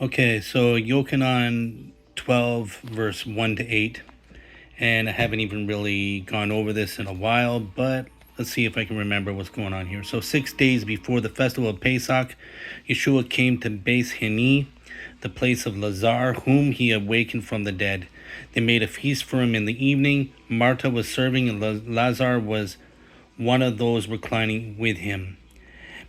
Okay, so Yochanan 12, verse 1 to 8. And I haven't even really gone over this in a while, but let's see if I can remember what's going on here. So 6 days before the festival of Pesach, Yeshua came to Beis Heni, the place of Lazar, whom he awakened from the dead. They made a feast for him in the evening. Martha was serving, and Lazar was one of those reclining with him.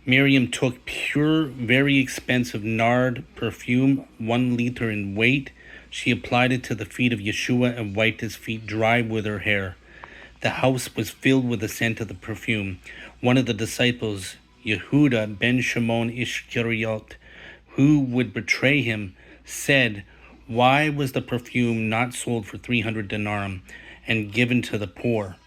Miriam took pure, very expensive nard perfume, 1 liter in weight. She applied it to the feet of Yeshua and wiped his feet dry with her hair. The house was filled with the scent of the perfume. One of the disciples, Yehuda ben Shimon Ishkariot, who would betray him, said, "Why was the perfume not sold for 300 denarim and given to the poor?"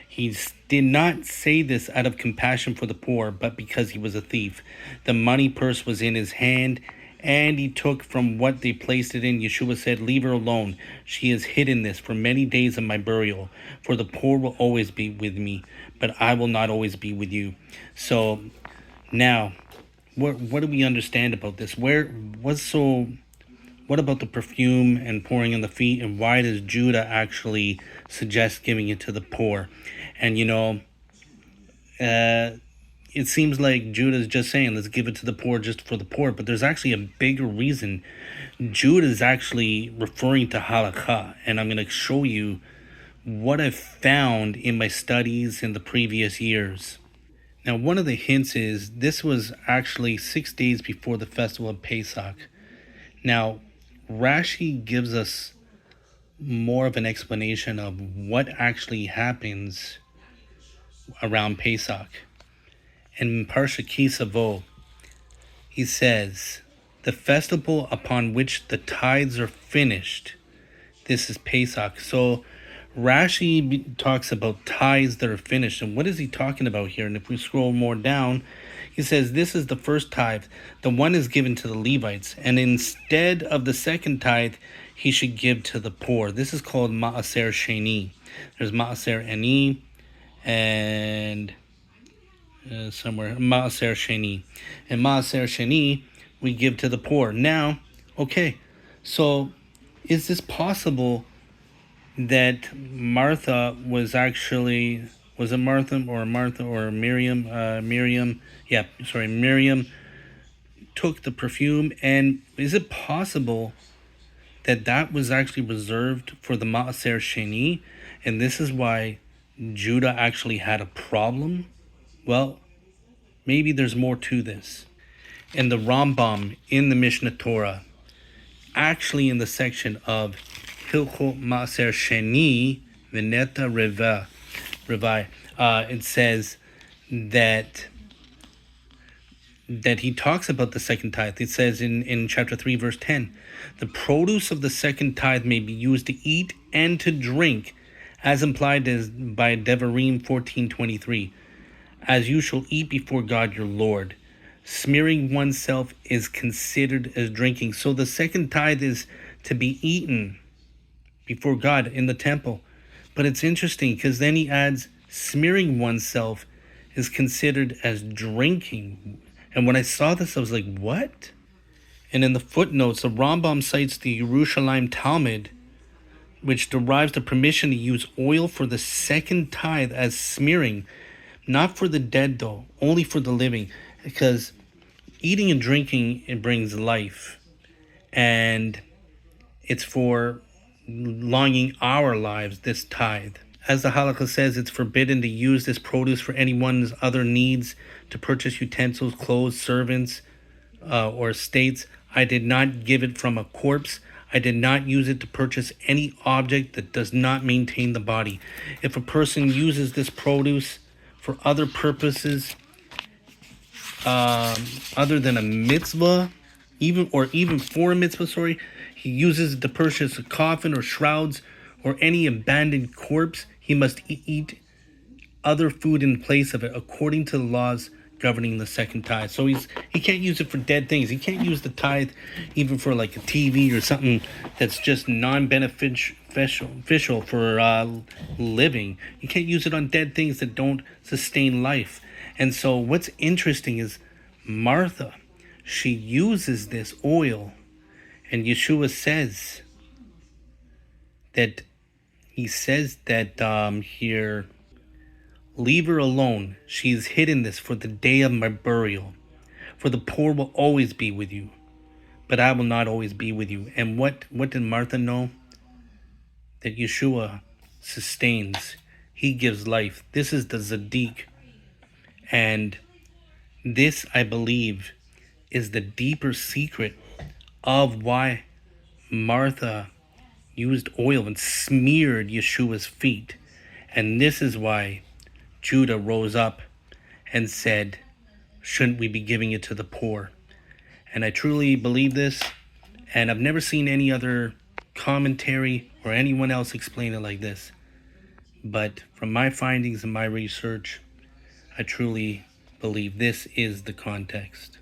He did not say this out of compassion for the poor, but because he was a thief. The money purse was in his hand, and he took from what they placed it in. Yeshua said, "Leave her alone. She has hidden this for many days of my burial. For the poor will always be with me, but I will not always be with you." So now, what do we understand about this? What about the perfume and pouring on the feet, and why does Judah actually suggest giving it to the poor? And it seems like Judah is just saying, let's give it to the poor just for the poor, but there's actually a bigger reason. Judah is actually referring to Halacha, and I'm going to show you what I've found in my studies in the previous years. Now, one of the hints is this was actually 6 days before the festival of Pesach. Now, Rashi gives us more of an explanation of what actually happens around Pesach. In Parsha Kisavo, he says, the festival upon which the tithes are finished, this is Pesach. So Rashi talks about tithes that are finished. And what is he talking about here? And if we scroll more down, he says, this is the first tithe. The one is given to the Levites. And instead of the second tithe, he should give to the poor. This is called Ma'aser Sheni. There's Ma'aser Ani and somewhere Ma'aser Sheni. And Ma'aser Sheni, we give to the poor. Now, okay, so is this possible that Martha was actually, was it Martha or Miriam? Miriam took the perfume, and is it possible that that was actually reserved for the Ma'aser Sheni, and this is why Judah actually had a problem? Well, maybe there's more to this. And the Rambam in the Mishnah Torah, actually in the section of Hilchot Ma'aser Sheni Veneta Revai, it says that he talks about the second tithe. It says in chapter 3, verse 10, the produce of the second tithe may be used to eat and to drink, as implied by Devarim 14:23, as you shall eat before God your Lord. Smearing oneself is considered as drinking. So the second tithe is to be eaten before God in the temple. But it's interesting because then he adds smearing oneself is considered as drinking. And when I saw this, I was like, what? And in the footnotes, the Rambam cites the Yerushalayim Talmud, which derives the permission to use oil for the second tithe as smearing, not for the dead though, only for the living, because eating and drinking, it brings life, and it's for longing our lives, this tithe. As the Halacha says, it's forbidden to use this produce for anyone's other needs, to purchase utensils, clothes, servants, or estates. I did not give it from a corpse. I did not use it to purchase any object that does not maintain the body. If a person uses this produce for other purposes, other than a mitzvah, even for a mitzvah, he uses it to purchase a coffin or shrouds or any abandoned corpse, he must eat other food in place of it, according to the laws governing the second tithe. So he can't use it for dead things. He can't use the tithe even for like a TV or something that's just non-beneficial for living. You can't use it on dead things that don't sustain life. And so what's interesting is Martha, she uses this oil And Yeshua says that, here, leave her alone. She's hidden this for the day of my burial. For the poor will always be with you, but I will not always be with you. And what did Martha know? That Yeshua sustains. He gives life. This is the Zaddik. And this, I believe, is the deeper secret of why Martha used oil and smeared Yeshua's feet. And this is why Judah rose up and said, shouldn't we be giving it to the poor? And I truly believe this, and I've never seen any other commentary or anyone else explain it like this. But from my findings and my research, I truly believe this is the context.